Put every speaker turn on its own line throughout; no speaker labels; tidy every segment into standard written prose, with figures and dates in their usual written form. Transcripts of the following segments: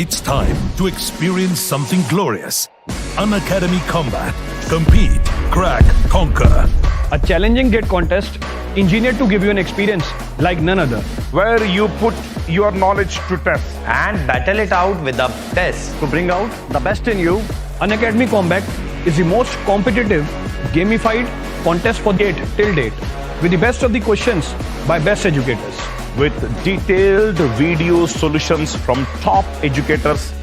It's time to experience something glorious. Unacademy Combat. Compete, crack, conquer.
A challenging gate contest engineered to give you an experience like none other.
Where you put your knowledge to test
and battle it out with a test.
To bring out the best in you, Unacademy Combat is the most competitive, gamified contest for gate till date, with the best of the questions by best educators.
with detailed video solutions from top educators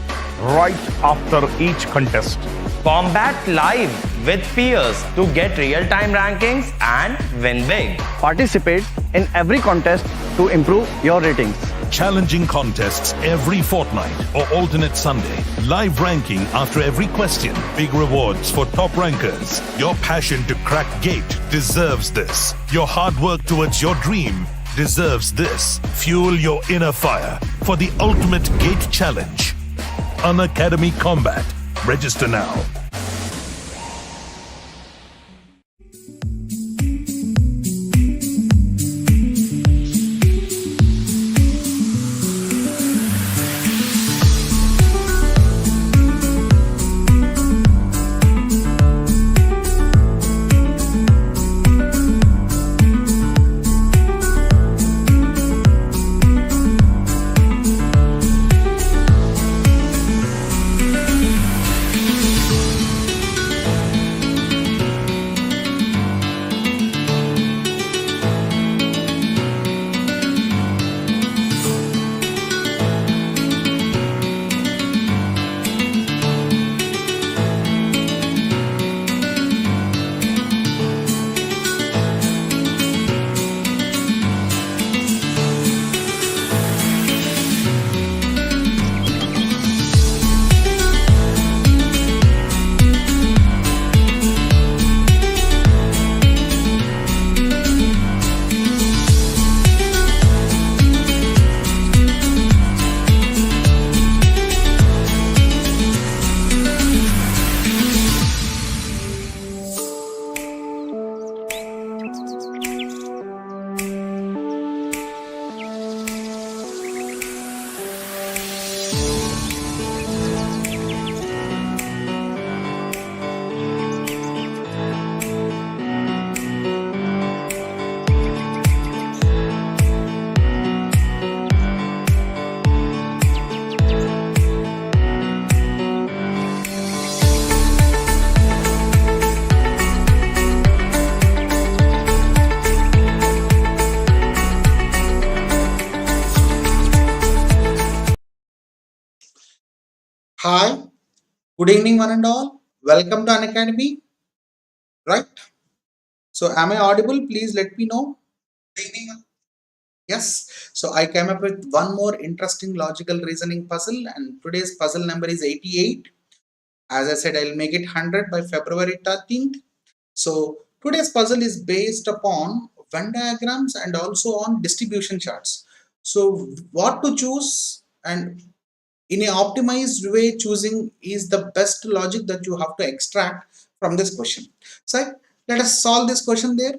right after each contest.
Combat live with peers to get real-time rankings and win big.
Participate in every contest to improve your ratings.
Challenging contests every fortnight or alternate Sunday. Live ranking after every question. Big rewards for top rankers. Your passion to crack gate deserves this. Your hard work towards your dream deserves this. Fuel your inner fire for the ultimate gate challenge. Unacademy Combat. Register now.
Hi, good evening, one and all. Welcome to Unacademy. Right? So, am I audible? Please let me know. Good evening. Yes. So, I came up with one more interesting logical reasoning puzzle, and today's puzzle number is 88. As I said, I'll make it 100 by February 13th. So, today's puzzle is based upon Venn diagrams and also on distribution charts. So, what to choose and in an optimized way, choosing is the best logic that you have to extract from this question. So let us solve this question there.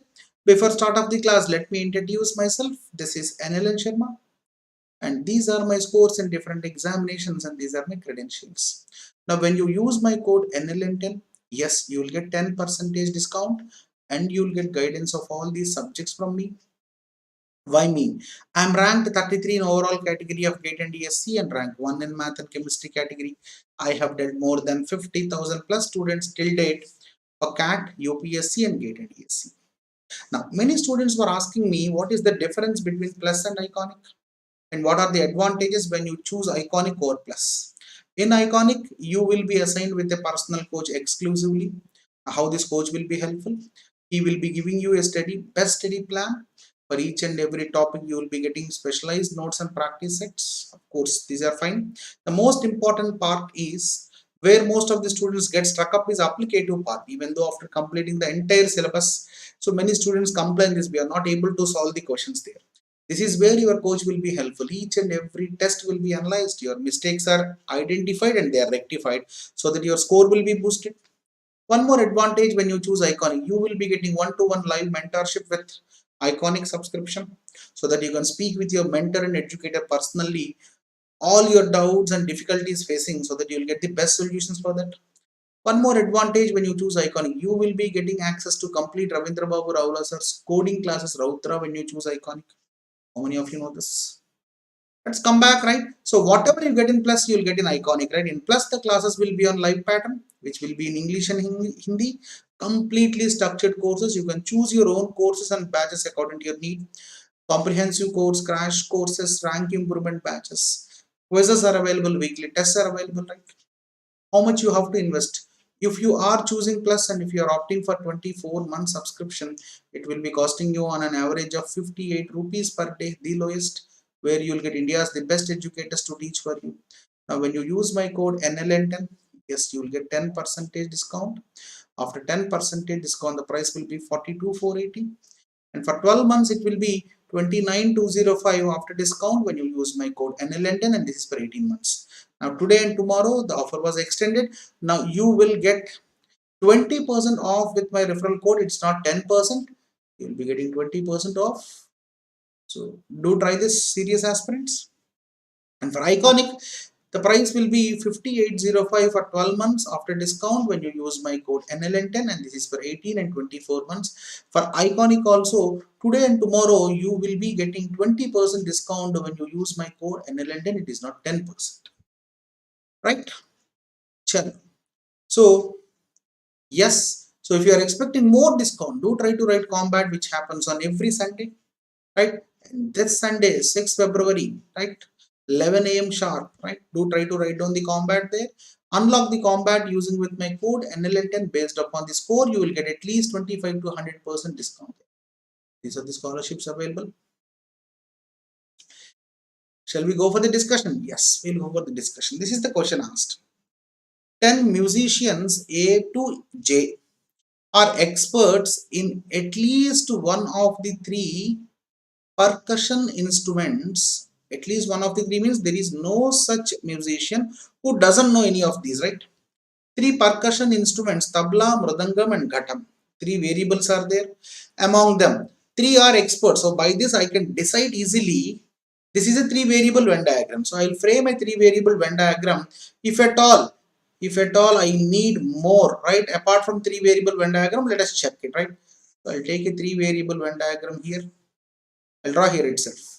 Before start of the class, let me introduce myself. This is NLN Sharma, and these are my scores in different examinations, and these are my credentials. Now when you use my code NLN10, yes, you will get 10% discount and you will get guidance of all these subjects from me. Why me? I'm ranked 33 in overall category of GATE and DSC and rank 1 in math and chemistry category. I have dealt more than 50,000 plus students till date for CAT, UPSC and GATE and DSC. Now, many students were asking me what is the difference between plus and iconic and what are the advantages when you choose iconic over plus. In iconic, you will be assigned with a personal coach exclusively. How this coach will be helpful? He will be giving you a best study plan. For each and every topic, you will be getting specialized notes and practice sets. Of course, these are fine. The most important part is where most of the students get stuck up is applicative part. Even though after completing the entire syllabus, so many students complain this, we are not able to solve the questions there. This is where your coach will be helpful. Each and every test will be analyzed. Your mistakes are identified and they are rectified so that your score will be boosted. One more advantage when you choose iconic, you will be getting one-to-one live mentorship with iconic subscription so that you can speak with your mentor and educator personally all your doubts and difficulties facing, so that you'll get the best solutions for that. One more advantage when you choose Iconic, you will be getting access to complete Ravindra Babu Raula sir's coding classes Rautra when you choose Iconic. How many of you know this? Let's come back, right? So whatever you get in Plus, you'll get in Iconic, right? In Plus, the classes will be on live pattern, which will be in English and Hindi, completely structured courses. You can choose your own courses and batches according to your need. Comprehensive course, crash courses, rank improvement batches. Quizzes are available weekly, tests are available, right? How much you have to invest? If you are choosing Plus and if you are opting for 24-month subscription, it will be costing you on an average of 58 rupees per day, the lowest, where you will get India's the best educators to teach for you. Now, when you use my code NLN10, yes, you will get 10% discount. After 10% discount, the price will be 42,480. And for 12 months, it will be 29,205 after discount when you use my code NLN10, and this is for 18 months. Now, today and tomorrow, the offer was extended. Now, you will get 20% off with my referral code. It's not 10%. You will be getting 20% off. So, do try this, serious aspirants. And for Iconic, the price will be 5805 for 12 months after discount when you use my code NLN10, and this is for 18 and 24 months. For Iconic also, today and tomorrow you will be getting 20% discount when you use my code NLN10. It is not 10%. Right? Chalo. So, yes. So, if you are expecting more discount, do try to write combat, which happens on every Sunday. Right? And this Sunday, 6th February, right? 11 a.m. sharp, right? Do try to write down the combat there. Unlock the combat using with my code NLN10. Based upon the score, you will get at least 25 to 100% discount. These are the scholarships available. Shall we go for the discussion? Yes, we'll go for the discussion. This is the question asked. 10 musicians A to J are experts in at least one of the three percussion instruments. At least one of the three means there is no such musician who doesn't know any of these, right? Three percussion instruments, tabla, mridangam and ghatam. Three variables are there. Among them, three are experts. So by this I can decide easily. This is a three variable Venn diagram. So I will frame a three variable Venn diagram. If at all I need more, right? Apart from three variable Venn diagram, let us check it, right? So I'll take a three variable Venn diagram here. I'll draw here itself.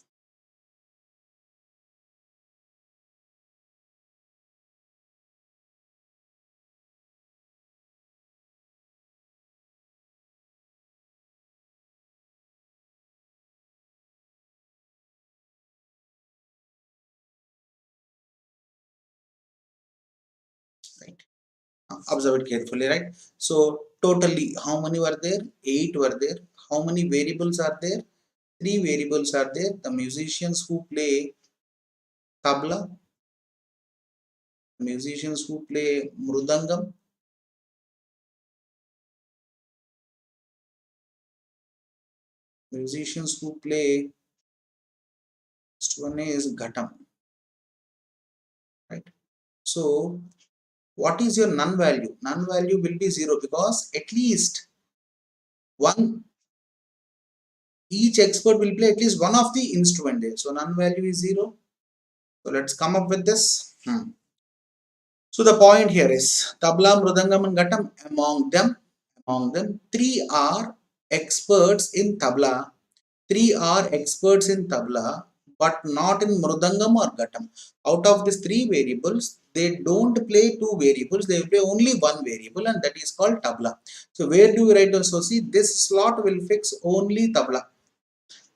Right. Observe it carefully, right? So totally, how many were there? 8 were there. How many variables are there? 3 variables are there. The musicians who play tabla, musicians who play mrudangam, musicians who play, next one is ghatam, right? So what is your none value? None value will be 0 because at least one, each expert will play at least one of the instrument there. So none value is 0. So let's come up with this. So the point here is tabla, mrudangam and ghatam. Among them, 3 are experts in tabla. 3 are experts in tabla, but not in mrudangam or ghatam. Out of these 3 variables, they don't play 2 variables. They play only 1 variable, and that is called tabla. So where do we write down? So see, this slot will fix only tabla.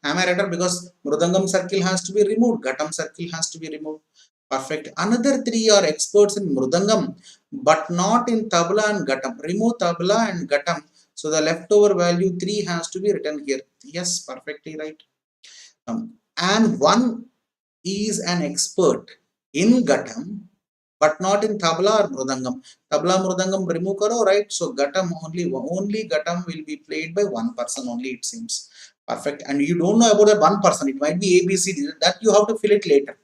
Am I right? Because mrudangam circle has to be removed, ghatam circle has to be removed. Perfect. Another 3 are experts in mrudangam, but not in tabla and ghatam. Remove tabla and ghatam. So the leftover value 3 has to be written here. Yes, perfectly right. And one is an expert in ghatam, but not in tabla or mrudangam. Tabla, mrudangam remove karo, right? So ghatam only ghatam will be played by one person only, it seems. Perfect. And you don't know about that one person. It might be ABCD. That you have to fill it later.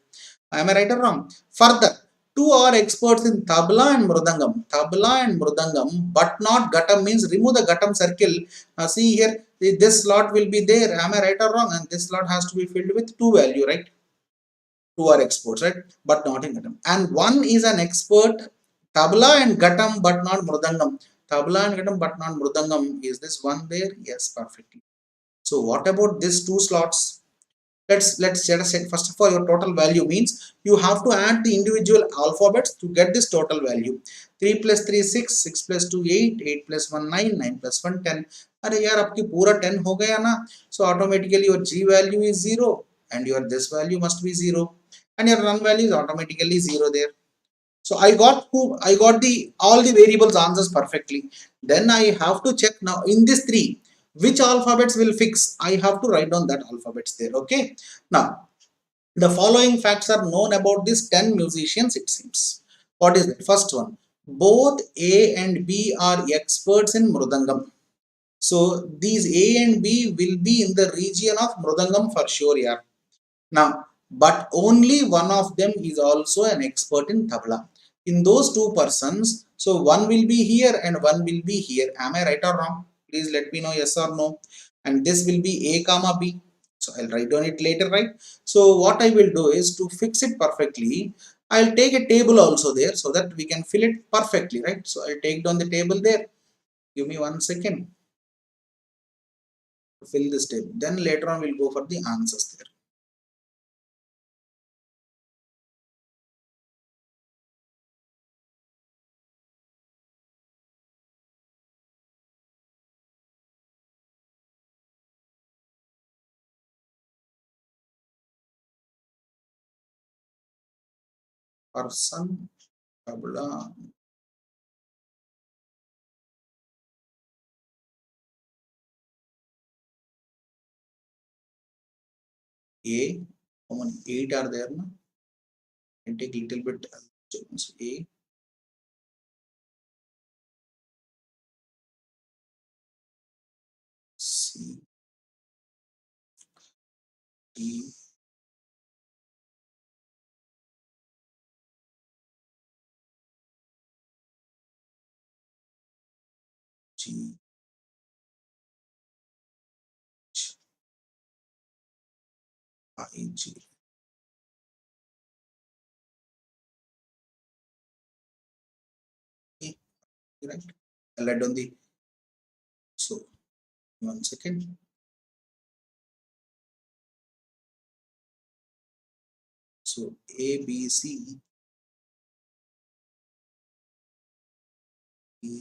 Am I right or wrong? Further, 2 are experts in tabla and mrudangam. Tabla and mrudangam, but not ghatam means remove the ghatam circle. See here, this slot will be there. Am I right or wrong? And this slot has to be filled with 2 value, right? Two are experts, right? But not in Ghatam. And one is an expert tabla and Ghatam, but not Mridangam. Tabla and Ghatam, but not Mridangam. Is this one there? Yes, perfectly. So what about these two slots? Let's set first of all your total value means you have to add the individual alphabets to get this total value. 3 plus 3 6, 6 plus 2 8, 8 plus 1 9, 9 plus 1 10. अरे यार आपकी पूरा 10 हो गया ना, so automatically your G value is 0 and your this value must be 0 and your run value is automatically 0 there. So I got the all the variables answers perfectly. Then I have to check now in this 3 which alphabets will fix. I have to write down that alphabets there. Okay. Now the following facts are known about these 10 musicians, it seems. What is the first one? Both A and B are experts in Mridangam. So these A and B will be in the region of Mridangam for sure, yeah. Now, but only one of them is also an expert in tabla. In those two persons, so one will be here and one will be here. Am I right or wrong? Please let me know yes or no. And this will be A comma B. So I'll write down it later, right? So what I will do is to fix it perfectly, I'll take a table also there so that we can fill it perfectly, right? So I'll take down the table there. Give me 1 second to fill this table. Then later on we'll go for the answers there. Person, tabla, A, how many 8 are there now? And take little bit A, C, D, G, H, I, G. A, right? I'll write down the, so 1 second. So A, B, C, E,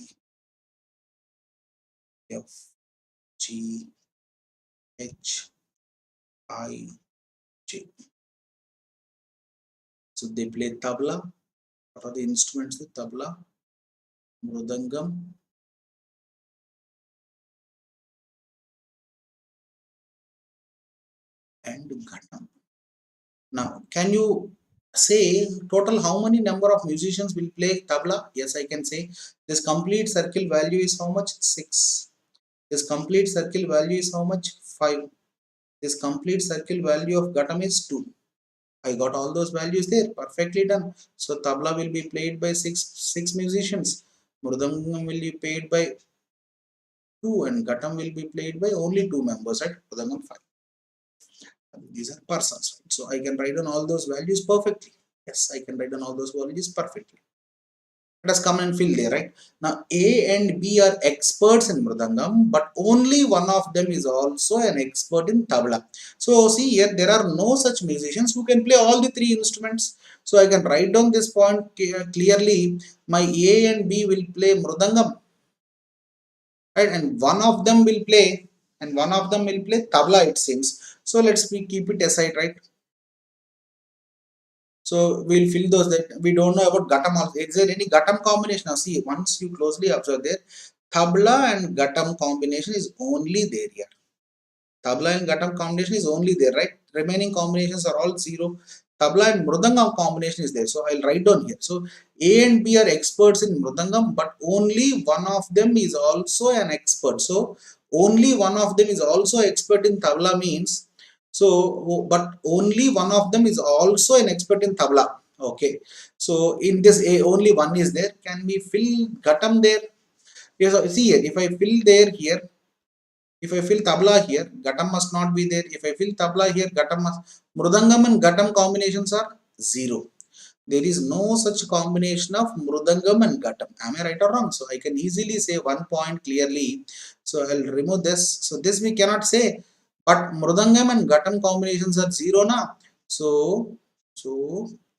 F, G, H, I, J. So they play tabla. What are the instruments? The tabla, mridangam, and ghatam. Now, can you say total how many number of musicians will play tabla? Yes, I can say this complete circle value is how much? 6. This complete circle value is how much? 5. This complete circle value of ghatam is 2. I got all those values there. Perfectly done. So tabla will be played by six musicians. Mridangam will be played by 2 and ghatam will be played by only 2 members, right? Mridangam 5. These are persons, right? So I can write down all those values perfectly. Yes, I can write down all those values perfectly. Let us come and fill there, right? Now A and B are experts in Mridangam, but only one of them is also an expert in tabla. So see here, there are no such musicians who can play all the 3 instruments. So I can write down this point clearly. My A and B will play Mridangam, right? And one of them will play tabla, it seems. So let's keep it aside, right? So we'll fill those that we don't know about ghatam also. Is there any ghatam combination? Now see, once you closely observe there, tabla and ghatam combination is only there here. Tabla and ghatam combination is only there, right? Remaining combinations are all 0. Tabla and mridangam combination is there. So I'll write down here. So A and B are experts in mridangam, but only one of them is also an expert. So only one of them is also expert in tabla means, so but only one of them is also an expert in tabla. Okay. So in this A only one is there. Can we fill ghatam there? Yes. See here, if I fill there here, If I fill tabla here, Ghatam must not be there. If I fill tabla here, Ghatam must. Mridangam and Ghatam combinations are 0. There is no such combination of Mridangam and Ghatam. Am I right or wrong? So I can easily say 1 point clearly. So I'll remove this. So this we cannot say. But Mridangam and Ghatam combinations are 0 now. So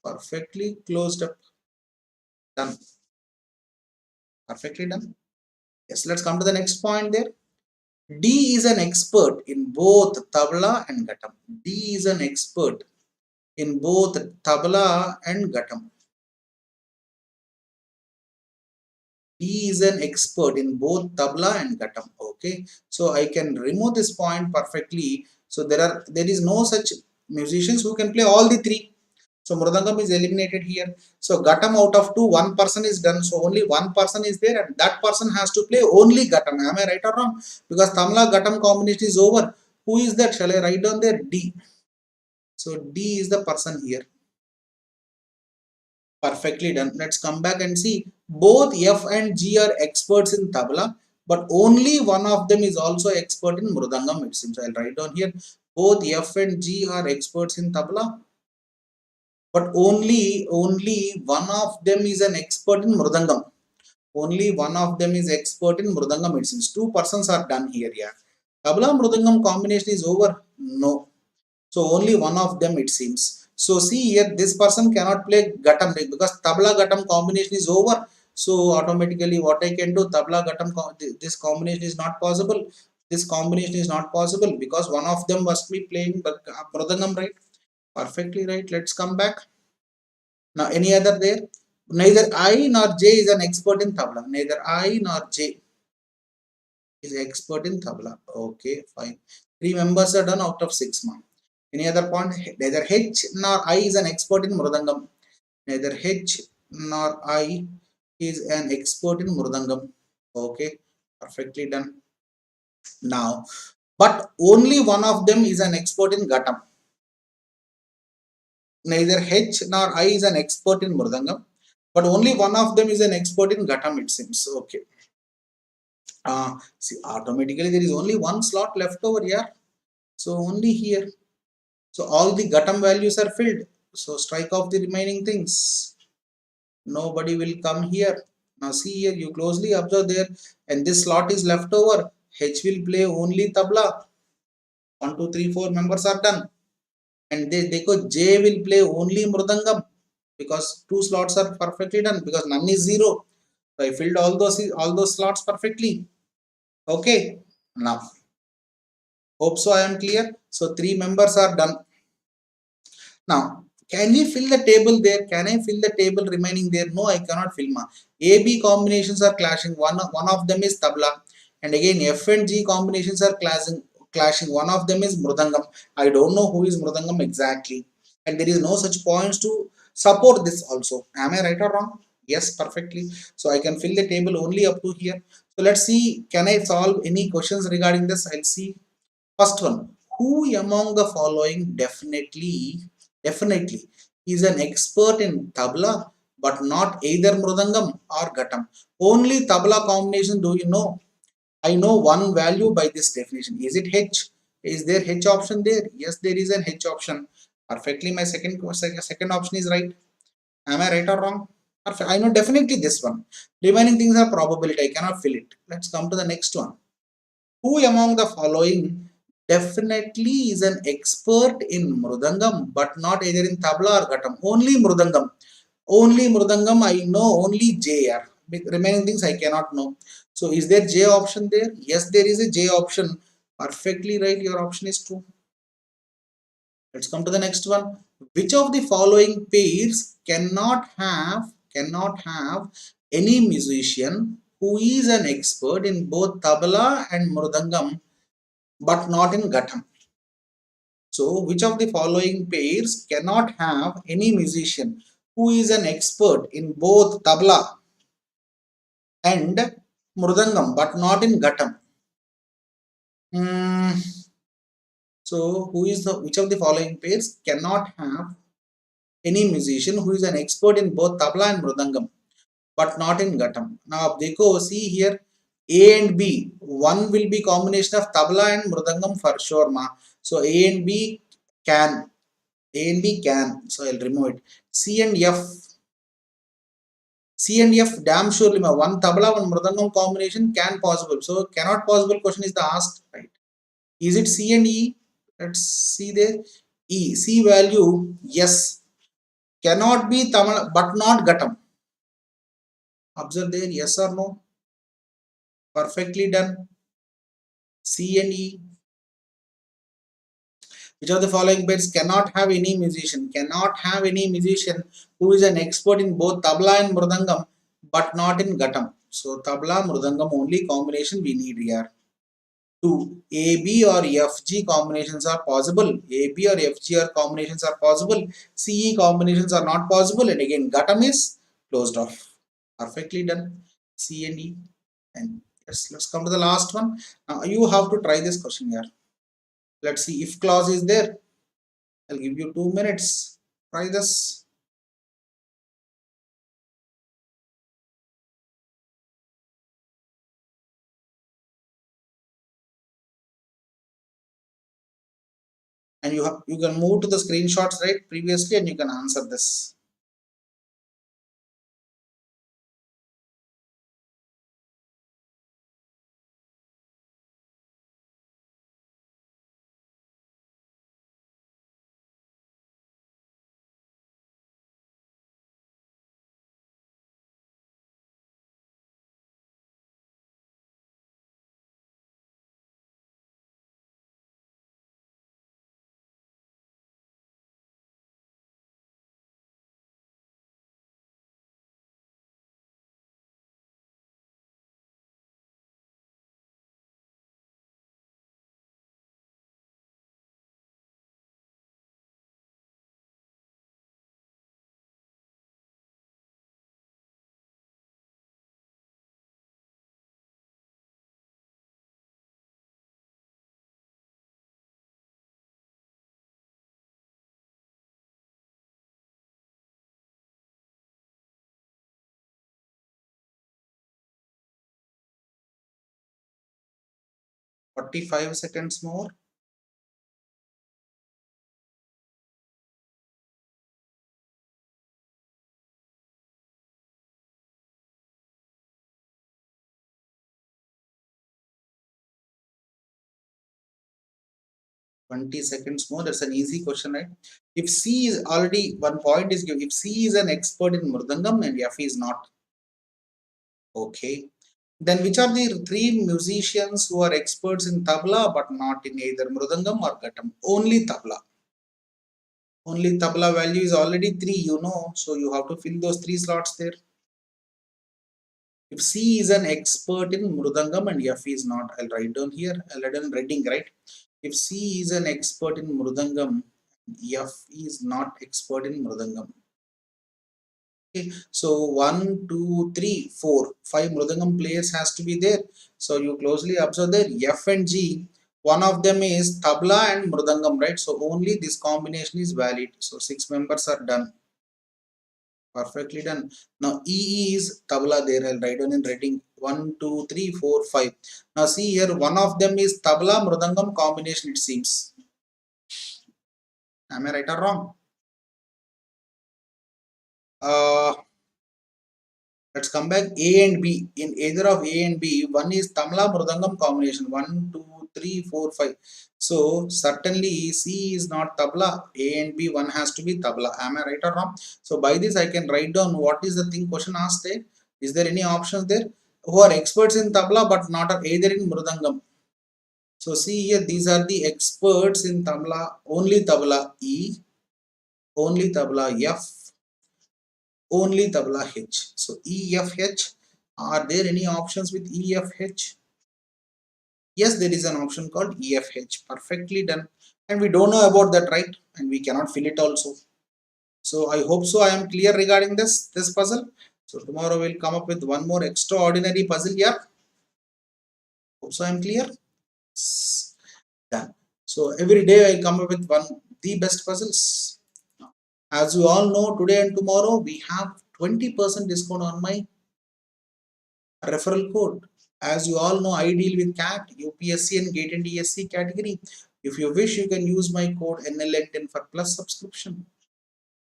perfectly closed up. Done. Perfectly done. Yes, let's come to the next point there. D is an expert in both tabla and ghatam. D is an expert in both tabla and ghatam. D is an expert in both tabla and ghatam. Okay, so I can remove this point perfectly. So there is no such musicians who can play all the three. So Mridangam is eliminated here. So Ghatam out of 2, 1 person is done. So only 1 person is there and that person has to play only Ghatam. Am I right or wrong? Because Tamla Ghatam combination is over. Who is that? Shall I write down there? D. So D is the person here. Perfectly done. Let's come back and see. Both F and G are experts in Tabla, but only one of them is also expert in Mridangam. It seems I'll write down here. Both F and G are experts in Tabla, but only one of them is an expert in Mridangam. Only one of them is expert in Mridangam. It seems 2 persons are done here. Yeah, Tabla Mridangam combination is over. No, so only one of them it seems. So see here, this person cannot play Ghatam because Tabla Ghatam combination is over. So automatically what I can do, Tabla Ghatam, this combination is not possible. This combination is not possible because one of them must be playing Mridangam, right? Perfectly right. Let's come back. Now any other there? Neither I nor J is an expert in Tabla. Neither I nor J is expert in Tabla. Okay, fine. 3 members are done out of 6 marks. Any other point? Neither H nor I is an expert in Mridangam. Neither H nor I is an expert in Mridangam. Okay, perfectly done. Now, but only one of them is an expert in Ghatam. Neither H nor I is an expert in Mridangam, but only one of them is an expert in Ghatam, it seems. Okay. See, automatically there is only one slot left over here. So only here. So all the Ghatam values are filled. So strike off the remaining things. Nobody will come here. Now see here, you closely observe there, and this slot is left over. H will play only tabla. 1, 2, 3, 4 members are done. And J will play only mridangam because 2 slots are perfectly done because none is 0. So I filled all those slots perfectly. Okay. Now, hope so I am clear. So 3 members are done. Now, can we fill the table there? Can I fill the table remaining there? No, I cannot fill. AB combinations are clashing. One of them is tabla, and again F and G combinations are clashing. One of them is mridangam. I don't know who is mridangam exactly, and there is no such points to support this also. Am I right or wrong? Yes, perfectly. So I can fill the table only up to here. So let's see. Can I solve any questions regarding this? I'll see. First one. Who among the following definitely is an expert in tabla but not either mridangam or ghatam? Only tabla combination do you know? I know one value by this definition. Is it H? Is there H option there? Yes, there is an H option. Perfectly, my second option is right. Am I right or wrong? Perfect. I know definitely this one. Remaining things are probability. I cannot fill it. Let's come to the next one. Who among the following definitely is an expert in mridangam but not either in tabla or ghatam? Only mridangam. Only mridangam I know, only J. Remaining things I cannot know. So is there J option there? Yes, there is a J option. Perfectly right. Your option is true. Let's come to the next one. Which of the following pairs cannot have any musician who is an expert in both tabla and mridangam but not in ghatam? So which of the following pairs cannot have any musician who is an expert in both tabla and mridangam but not in ghatam? So which of the following pairs cannot have any musician who is an expert in both tabla and mridangam but not in ghatam? Now see here, A and B, one will be combination of tabla and mridangam for sure, ma. So A and B can, A and B can. So I'll remove it. C and F, C and F damn surely, ma. One tabla, one mridangam combination can possible. So cannot possible question is the asked, right? Is it C and E? Let's see there. E, C value, yes. Cannot be Tamil, but not Gatam. Observe there, yes or no? Perfectly done. C and E. Which of the following beds cannot have any musician? Cannot have any musician who is an expert in both tabla and mridangam, but not in Gatam. So tabla, mridangam only combination we need here. 2. AB or FG combinations are possible. AB or FG or combinations are possible. CE combinations are not possible. And again, Gatam is closed off. Perfectly done. C and E. And yes, let's come to the last one. Now you have to try this question here. Let's see if clause is there. I'll give you 2 minutes. Try this. And you can move to the screenshots right previously and you can answer this. Forty-five seconds more. Twenty seconds more. That's an easy question, right? If C is already one point is given. If C is an expert in mridangam and F is not, okay. Then which are the three musicians who are experts in tabla but not in either mridangam or gatam? Only tabla. Only tabla value is already 3, you know. So you have to fill those 3 slots there. If C is an expert in mridangam and F is not, I'll write down here. I'll write down reading, right? If C is an expert in mridangam, F is not expert in mridangam. Okay, so 1, 2, 3, 4, 5 mridangam players has to be there. So you closely observe there F and G. One of them is tabla and mridangam, right? So only this combination is valid. So 6 members are done. Perfectly done. Now E is tabla there. I'll write down in writing 1, 2, 3, 4, 5. Now see here, one of them is tabla mridangam combination. It seems. Am I right or wrong? Let's come back. A and B. In either of A and B, one is tabla mridangam combination. 1, 2, 3, 4, 5. So certainly C is not tabla. A and B, one has to be tabla. Am I right or wrong? So by this I can write down what is the thing question asked there. Is there any options there? Who are experts in tabla but not either in mridangam. So see here, these are the experts in tabla. Only tabla E, only tabla F, only tabla H. So E, F, H. Are there any options with E, F, H? Yes, there is an option called E, F, H. Perfectly done. And we don't know about that, right? And we cannot fill it also. So I hope so I am clear regarding this puzzle. So tomorrow we'll come up with one more extraordinary puzzle here. Hope so I am clear. Done. So every day I'll come up with the best puzzles. As you all know, today and tomorrow we have 20% discount on my referral code. As you all know, I deal with CAT, UPSC and GATE and DSC category. If you wish, you can use my code NLN10 for Plus subscription.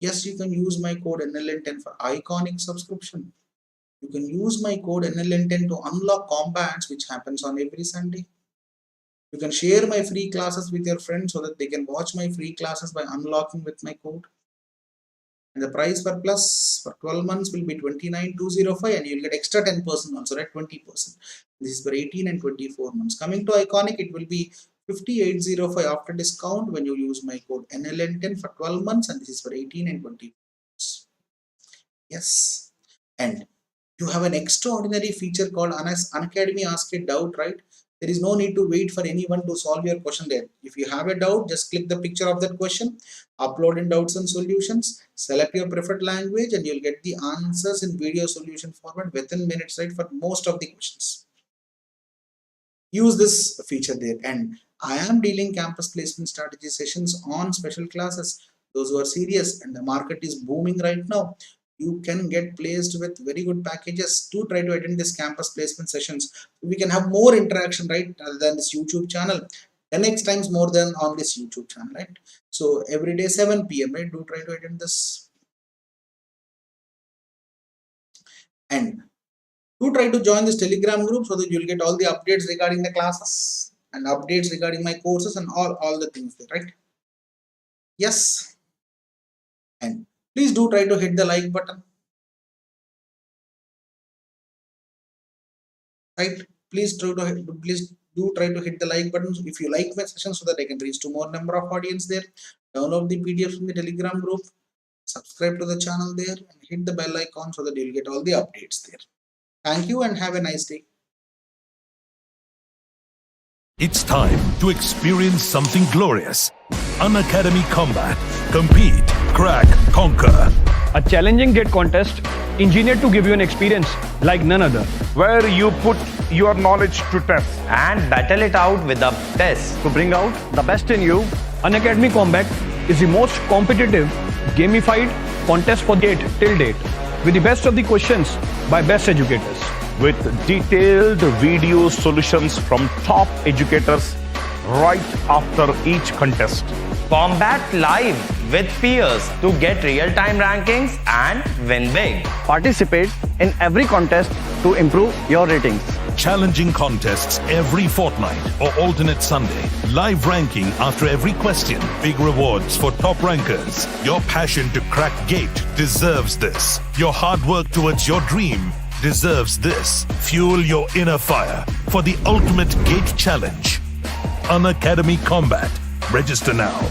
Yes, you can use my code NLN10 for Iconic subscription. You can use my code NLN10 to unlock combats, which happens on every Sunday. You can share my free classes with your friends so that they can watch my free classes by unlocking with my code. And the price for Plus for 12 months will be 29,205 and you'll get extra 10% also, right? 20%. This is for 18 and 24 months. Coming to Iconic, it will be 5805 after discount when you use my code NLN10 for 12 months, and this is for 18 and 24 months. Yes. And you have an extraordinary feature called Unacademy Ask a Doubt, right? There is no need to wait for anyone to solve your question there. If you have a doubt, just click the picture of that question, upload in doubts and solutions, select your preferred language, and you'll get the answers in video solution format within minutes, right, for most of the questions. Use this feature there. And I am dealing campus placement strategy sessions on special classes. Those who are serious and the market is booming right now, you can get placed with very good packages. To try to attend this campus placement sessions. We can have more interaction, right, rather than this YouTube channel. 10x times more than on this YouTube channel, right? So every day 7 PM, right? Do try to attend this. And do try to join this Telegram group so that you'll get all the updates regarding the classes and updates regarding my courses and all the things there, right? Yes. And please do try to hit the like button. Right? Please do try to hit the like button if you like my session so that I can reach to more number of audience there. Download the PDF from the Telegram group. Subscribe to the channel there and hit the bell icon so that you'll get all the updates there. Thank you and have a nice day.
It's time to experience something glorious. Unacademy Combat. Compete, crack, conquer.
A challenging gate contest engineered to give you an experience like none other.
Where you put your knowledge to test.
And battle it out with a test.
To bring out the best in you, Unacademy Combat is the most competitive, gamified contest for GATE till date, with the best of the questions by best educators.
With detailed video solutions from top educators right after each contest.
Combat live with peers to get real-time rankings and win big.
Participate in every contest to improve your ratings.
Challenging contests every fortnight or alternate Sunday. Live ranking after every question. Big rewards for top rankers. Your passion to crack GATE deserves this. Your hard work towards your dream deserves this. Fuel your inner fire for the ultimate GATE challenge. Unacademy Combat. Register now.